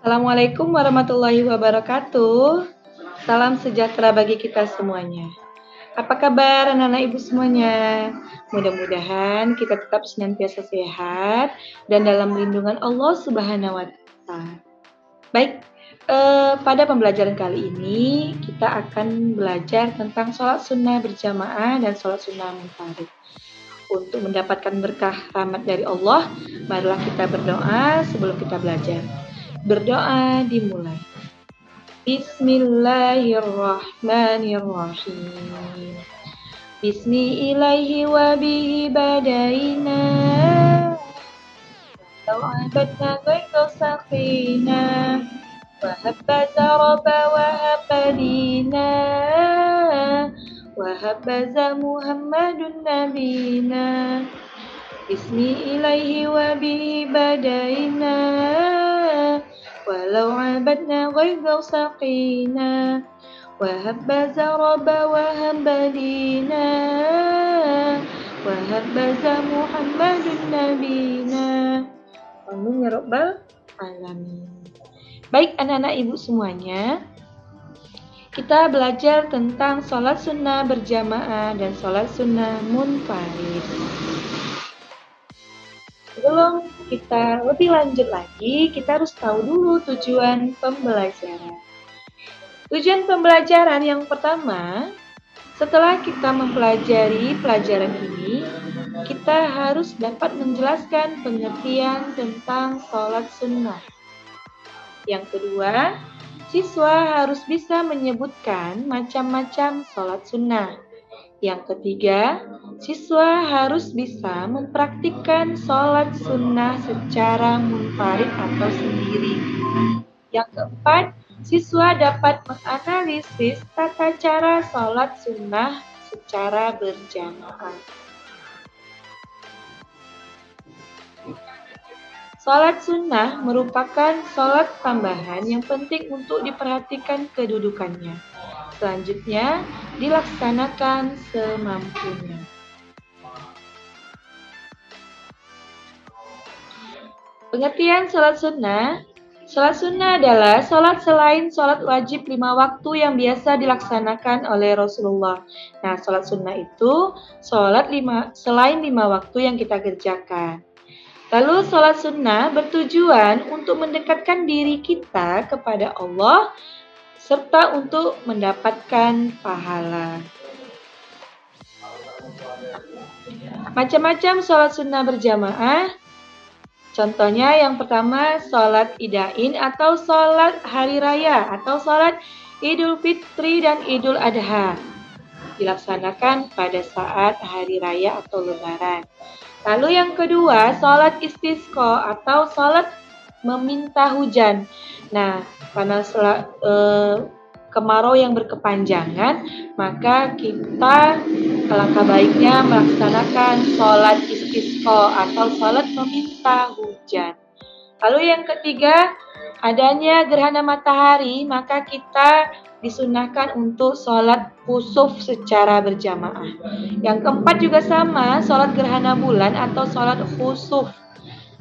Assalamualaikum warahmatullahi wabarakatuh. Salam sejahtera bagi kita semuanya. Apa kabar anak-anak ibu semuanya? Mudah-mudahan kita tetap senantiasa sehat dan dalam lindungan Allah Subhanahu wa Ta'ala. Baik, pada pembelajaran kali ini kita akan belajar tentang sholat sunnah berjamaah dan sholat sunnah munfarid. Untuk mendapatkan berkah rahmat dari Allah, marilah kita berdoa sebelum kita belajar. Berdoa dimulai. Bismillahirrahmanirrahim. Bismi ilaihi wa bihi badaina. Law abadna ghairau saqina. Wa habbaza rabba wa habbadina. Wa habbaza Muhammadun nabina. Bismi ilaihi wa bihi badaina. Walau abadna ghairau saqina. Wahabbaza rabba wahabbadina. Wahabbaza Muhammadun nabina. Amin ya rabbal alamin. Baik anak-anak ibu semuanya, kita belajar tentang sholat sunnah berjamaah dan sholat sunnah munfarid. Sebelum kita lebih lanjut lagi, kita harus tahu dulu tujuan pembelajaran. Tujuan pembelajaran yang pertama, setelah kita mempelajari pelajaran ini, kita harus dapat menjelaskan pengertian tentang sholat sunnah. Yang kedua, siswa harus bisa menyebutkan macam-macam sholat sunnah. Yang ketiga, siswa harus bisa mempraktikkan sholat sunnah secara munfarid atau sendiri. Yang keempat, siswa dapat menganalisis tata cara sholat sunnah secara berjamaah. Sholat sunnah merupakan sholat tambahan yang penting untuk diperhatikan kedudukannya. Selanjutnya, dilaksanakan semampunya. Pengertian sholat sunnah. Sholat sunnah adalah sholat selain sholat wajib 5 waktu yang biasa dilaksanakan oleh Rasulullah. Nah, sholat sunnah itu sholat selain 5 waktu yang kita kerjakan. Lalu sholat sunnah bertujuan untuk mendekatkan diri kita kepada Allah serta untuk mendapatkan pahala. Macam-macam sholat sunnah berjamaah. Contohnya yang pertama sholat idain atau sholat hari raya atau sholat Idul Fitri dan Idul Adha. Dilaksanakan pada saat hari raya atau lebaran. Lalu yang kedua sholat istisqa atau sholat meminta hujan. Nah, karena kemarau yang berkepanjangan, maka kita alangkah baiknya melaksanakan sholat istisqa atau sholat meminta hujan. Lalu yang ketiga, adanya gerhana matahari, maka kita disunahkan untuk sholat khusuf secara berjamaah. Yang keempat juga sama, sholat gerhana bulan atau sholat khusuf.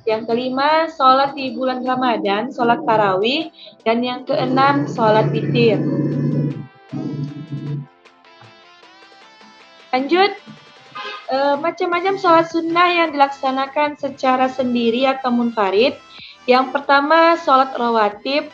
Yang kelima, sholat di bulan Ramadan, sholat tarawih. Dan yang keenam, sholat witir. Lanjut, macam-macam sholat sunnah yang dilaksanakan secara sendiri atau munfarid. Yang pertama, sholat rawatib,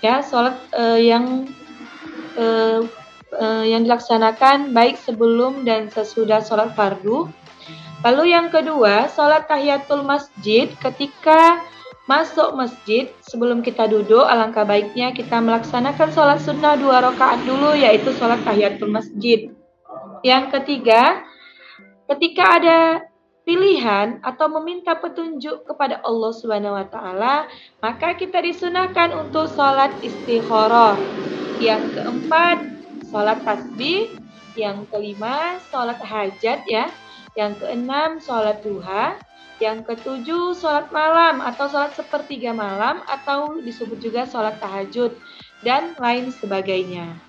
ya, sholat yang dilaksanakan baik sebelum dan sesudah sholat fardu. Lalu yang kedua, sholat tahiyatul masjid. Ketika masuk masjid, sebelum kita duduk, alangkah baiknya kita melaksanakan sholat sunnah 2 rakaat dulu, yaitu sholat tahiyatul masjid. Yang ketiga, ketika ada pilihan atau meminta petunjuk kepada Allah Subhanahu wa Ta'ala, maka kita disunahkan untuk sholat istikharah. Yang keempat, sholat tasbih. Yang kelima, sholat hajat, ya. Yang keenam, sholat duha. Yang ketujuh, sholat malam atau sholat sepertiga malam atau disebut juga sholat tahajud dan lain sebagainya.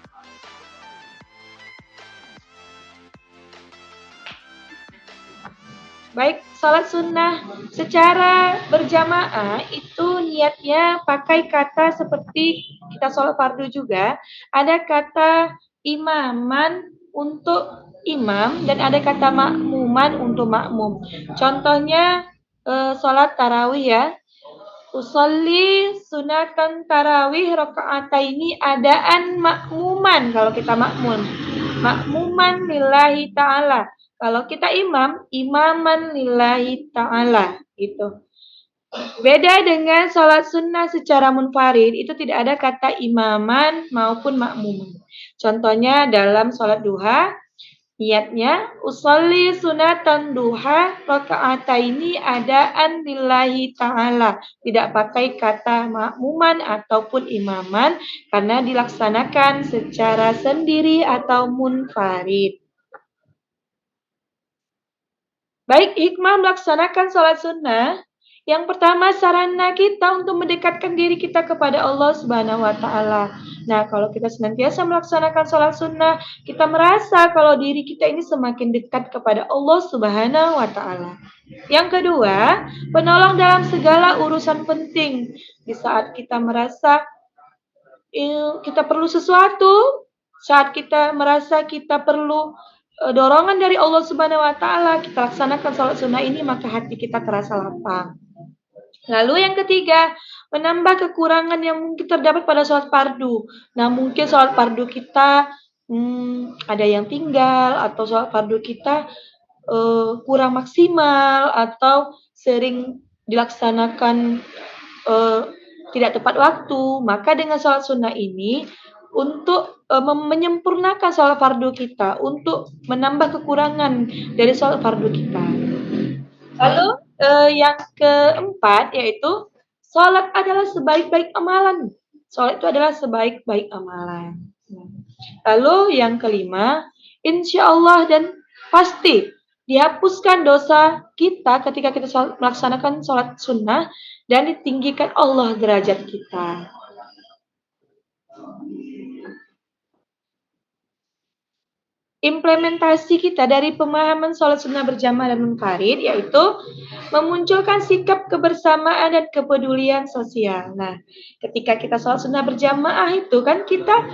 Baik, sholat sunnah secara berjamaah itu niatnya pakai kata seperti kita sholat fardu juga. Ada kata imaman untuk imam dan ada kata makmuman untuk makmum. Contohnya sholat tarawih ya. Usolli sunatan tarawih rakaataini adaan makmuman kalau kita makmum. Makmuman lillahi ta'ala. Kalau kita imam, imaman lillahi ta'ala. Gitu. Beda dengan sholat sunnah secara munfarid, itu tidak ada kata imaman maupun makmuman. Contohnya dalam sholat duha, niatnya usolli sunatan duha rakaataini adaan lillahi ta'ala. Tidak pakai kata makmuman ataupun imaman karena dilaksanakan secara sendiri atau munfarid. Baik, hikmah melaksanakan sholat sunnah. Yang pertama, sarana kita untuk mendekatkan diri kita kepada Allah Subhanahu wa Ta'ala. Nah, kalau kita senantiasa melaksanakan sholat sunnah, kita merasa kalau diri kita ini semakin dekat kepada Allah Subhanahu wa Ta'ala. Yang kedua, penolong dalam segala urusan penting. Di saat kita merasa kita perlu sesuatu, saat kita merasa kita perlu dorongan dari Allah Subhanahu wa Ta'ala, kita laksanakan sholat sunnah ini, maka hati kita terasa lapang. Lalu yang ketiga, menambah kekurangan yang mungkin terdapat pada sholat fardu. Nah, mungkin sholat fardu kita ada yang tinggal, atau sholat fardu kita kurang maksimal, atau sering dilaksanakan tidak tepat waktu. Maka dengan sholat sunnah ini, untuk menyempurnakan sholat fardu kita, untuk menambah kekurangan dari sholat fardu kita. Lalu yang keempat yaitu sholat adalah sebaik-baik amalan. Sholat itu adalah sebaik-baik amalan. Lalu yang kelima, insya Allah dan pasti dihapuskan dosa kita ketika kita melaksanakan sholat sunnah dan ditinggikan Allah derajat kita. Implementasi kita dari pemahaman sholat sunnah berjamaah dan munfarid yaitu memunculkan sikap kebersamaan dan kepedulian sosial. Nah, ketika kita sholat sunnah berjamaah itu kan kita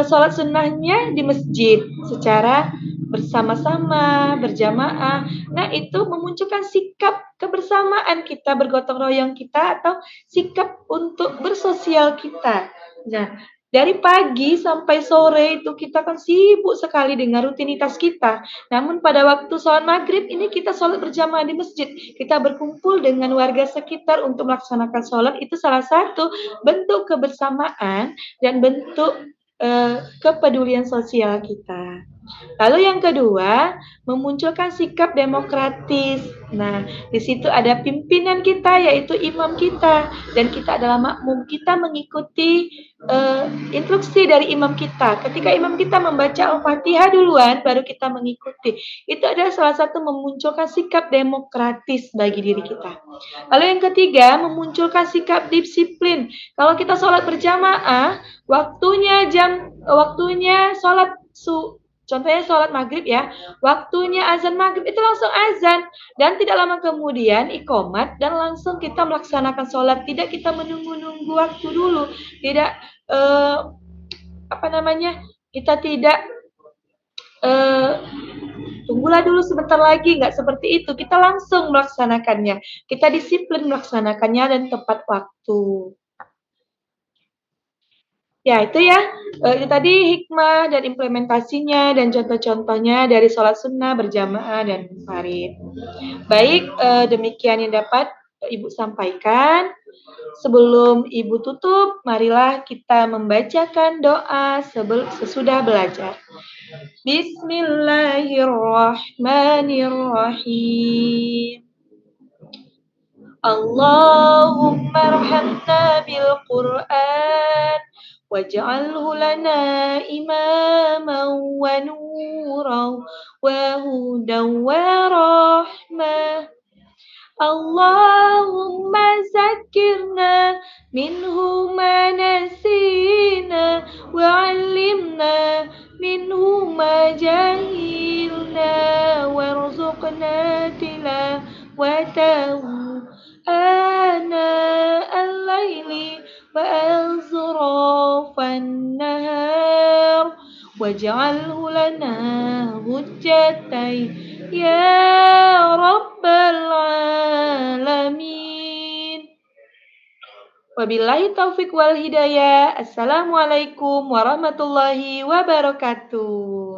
sholat sunnahnya di masjid secara bersama-sama, berjamaah. Nah, itu memunculkan sikap kebersamaan kita, bergotong royong kita, atau sikap untuk bersosial kita. Nah, dari pagi sampai sore itu kita kan sibuk sekali dengan rutinitas kita. Namun pada waktu sholat maghrib ini kita sholat berjamaah di masjid. Kita berkumpul dengan warga sekitar untuk melaksanakan sholat. Itu salah satu bentuk kebersamaan dan bentuk kepedulian sosial kita. Lalu yang kedua, memunculkan sikap demokratis. Nah, di situ ada pimpinan kita yaitu imam kita dan kita adalah makmum. Kita mengikuti instruksi dari imam kita. Ketika imam kita membaca Al-Fatihah duluan, baru kita mengikuti. Itu adalah salah satu memunculkan sikap demokratis bagi diri kita. Lalu yang ketiga, memunculkan sikap disiplin. Kalau kita sholat berjamaah, waktunya sholat contohnya sholat maghrib ya, waktunya azan maghrib itu langsung azan dan tidak lama kemudian iqomat dan langsung kita melaksanakan sholat, tidak kita menunggu-nunggu waktu dulu, tidak kita tidak tunggulah dulu sebentar lagi, nggak seperti itu, kita langsung melaksanakannya, kita disiplin melaksanakannya dan tepat waktu. Ya, itu ya. Itu tadi hikmah dan implementasinya dan contoh-contohnya dari sholat sunnah berjamaah dan munfarid. Baik, demikian yang dapat Ibu sampaikan. Sebelum Ibu tutup, marilah kita membacakan doa sesudah belajar. Bismillahirrahmanirrahim. Allahumma arhamna bil Qur'an waj'alhu lana imaman wa nuran wa hudan wa rahmah. Allahumma zakirna minhu ma nasina wa 'allimna minhu ma jahilna warzuqna tilawah رحمته آناء الليل وأطراف النهار واجعله لنا حجتين يا رب العالمين. Wabillahi taufik wal hidayah. Assalamualaikum warahmatullahi wabarakatuh.